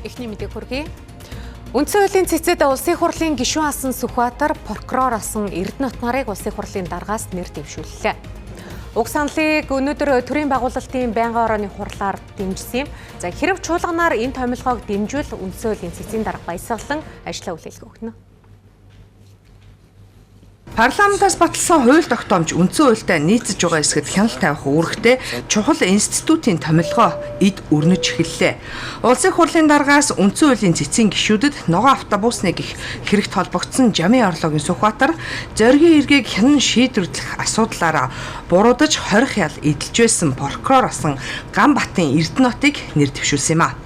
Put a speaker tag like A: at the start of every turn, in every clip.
A: Эхний мэдээг хүргэе. Үндсэн хуулийн цэцэд улсын хурлын гишүүн асан Сүхбаатар прокурор асан Эрдэнэт нарыг улсын хурлын даргаас нэр дэвшүүллээ. Уг саналыг өнөөдөр төрийн байгуулалтын байнгын орооны хурлаар дэмжсэн юм. За хэрэв чуулганаар энэ томилгоог дэмжвэл үндсэн хуулийн цэцгийн дарга баясгалан ажлаа хүлээлгэх өгнө.
B: Парламентаас баталсан хууль тогтоомж үндсэн хуультай нийцэж байгаа хэсгэд хяналт тавих үүрэгтэй чухал институтийн томилгоо эд өрнөж эхэллээ. Улсын хурлын даргаас үндсэн хуулийн цэцгийн гишүүдэд ногоон автобусны гих хэрэгт холбогдсон жамын орлогын Сүхбаатар зоригийн эргийг хянан шийдвэрлэх асуудлаараа буруудаж хорих ял эдэлж байсан прокурор асан Ганбатын Эрдэнэтийг нэр дэвшүүлсэн юм а.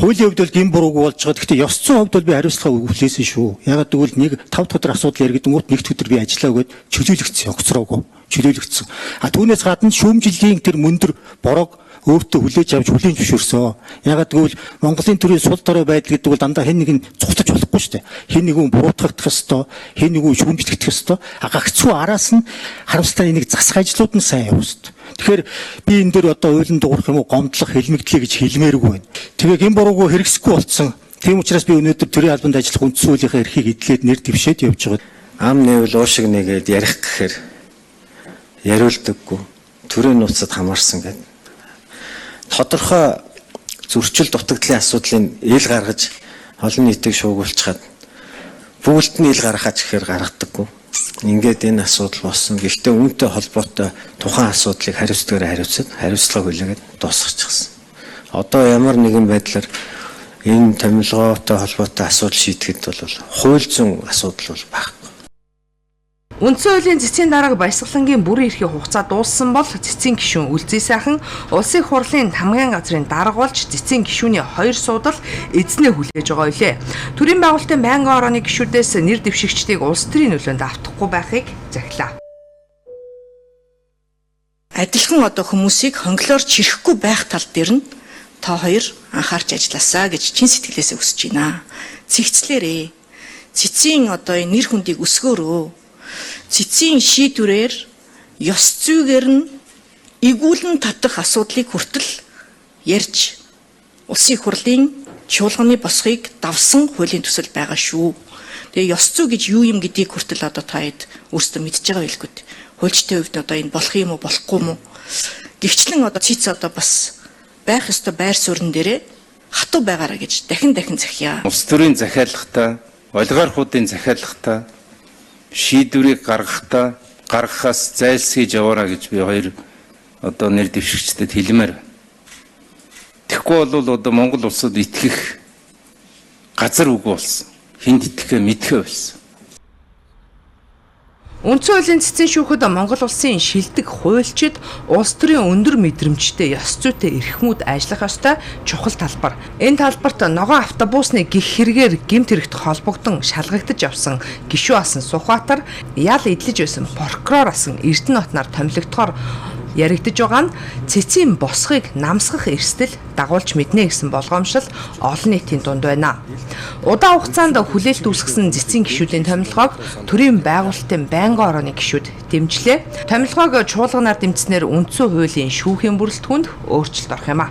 C: Хуулийн хувьд бол гин бурууг болж байгаа. Гэхдээ ёс зүйн хувьд бол би хариуцлага хүлээсэн шүү. Ягаад гэвэл нэг 5 дахь өдөр асуудал яригдангуут нэгд өдөр би ажиллаа өгөөд чөлөөлөгдсөн, огцроогүй чөлөөлөгдсөн. Түүнээс гадна шүүмжлэлийн тэр мөндөр борог өөртөө хүлээж авч хүлээн зөвшөөрсөн. Ягаад гэвэл Монголын төрийн сул дорой байдал гэдэг бол дандаа хэн нэг нь цугтаж болохгүй шүү дээ. Хэн нэгэн буруутгах ёстой, хэн нэгэн шүүмжлэгдэх ёстой. Гагцхүү араас нь харамсалтай нэг засах ажлууд нь сайн явна шүү дээ. Тэгэхээр би энэ дээр одоо хуулийн дуурах юм уу гомдлох хэлмэгдлээ гэж хэлмээргүй байна. Тэгээ гин буруугүй хэрэгсэхгүй болцсон. Тийм учраас би өнөөдөр төрийн албанд ажиллах үндсэн хуулийнхаа эрхийг эдлээд нэр дэвшээд явж байгаа.
D: Ам нэвэл уушиг нэгээд ярих гэхээр яриулдаггүй. Төрийн нууцад хамаарсан гэдэг. Тодорхой зөрчил дутагдлын асуудлыг ил гаргаж олон нийтийг шуугуулчихад бүгд нь ил гаргахаач гэхээр гаргадаггүй. Ингээд энэ асуудал болсон. Гэхдээ үүнтэй холбоотой тухайн асуудлыг хариуцлагаараа хариуцаад хариуцлага хүлээгээд дуусгачихсан. Одоо ямар нэгэн байдлаар энэ томилгоотой холбоотой асуудал шийдэхэд бол хууль зүйн асуудал бол байхгүй.
B: Үндсэн хуулийн цэцгийн дарга баясгалангийн бүрэн эрхийн хугацаа дууссан бол цэцгийн гишүүн Үлзий сайхан улсын хурлын хамгийн газрын дарга болж цэцгийн гишүүний 2 суудал эзнээ хүлээж байгаа үлээ. Төрийн байгуулалтын байнгын орооны гишүүдээс нэр дэвшигчдийг улс төрийн нөлөөнд автахгүй байхыг захилаа.
E: Адилхан одоо хүмүүсийг хонглоор чирэхгүй байх тал дээр нь та хоёр анхаарч ажилласаа гэж чин сэтгэлээсээ хүсэж байна. Цэгцлээрээ. Цэцгийн одоо энэ нэр хүндийг өсгөөрөө. Цэцгийн шийдвэрээр ёс зүйгээр нь игүүлэн татах асуудлыг хүртэл ярьж улсын хурлын чуулганы босхийг давсан хуулийн төсөл байгаа шүү. Тэгээ ёс зүй гэж юу юм гэдгийг хүртэл одоо та хэд өөрсдөө мэдж байгаа байлгүй. Хуульчтай хувьд одоо энэ болох юм уу болохгүй юм уу? Гэвчлэн одоо цэц одоо бас байх ёстой байр суурин дээрээ хатуу байгаараа гэж дахин захиа.
F: Улс төрийн захиалгатай, олигархуудын захиалгатай шийдвэрийг гаргахаас зайлсхийж яваараа гэж би хоёр одоо нэр дэвшигчдэд хэлмээр байна. Тэгэхгүй бол одоо Монгол улсад итгэх газар үгүй болсон. Хүнд итгэхээ мэдхээ болсон.
B: Үндсэн хуулийн цэцгийн шүүхэд Монгол улсын шилдэг хуульчид улс төрийн өндөр мэдрэмжтэй ёс зүйтэй эрхмүүд ажиллах ёстой чухал талбар. Энэ талбарт ногоон автобусны гих хэрэгээр гэмт хэрэгт холбогдсон шалгагдаж явсан гишүүн асан Сүхбаатар ял эдлэж байсан прокурор асан Эрдэнэт нар томилогдохоор яригдж байгаа нь цэцгийн босхийг намсгах эрсдэл дагуулж мэднэ гэсэн болгоомжлол олон нийтийн дунд байна. Удаан хугацаанд хүлээлт үүсгэсэн цэцгийн гишүүдийн томилгоог төрийн байгуулалтын байнгын орооны гишүүд дэмжлээ. Томилгоог чуулганаар дэмжснээр үндсэн хуулийн шүүхийн бүрэлдэхүүнд өөрчлөлт орох юм а.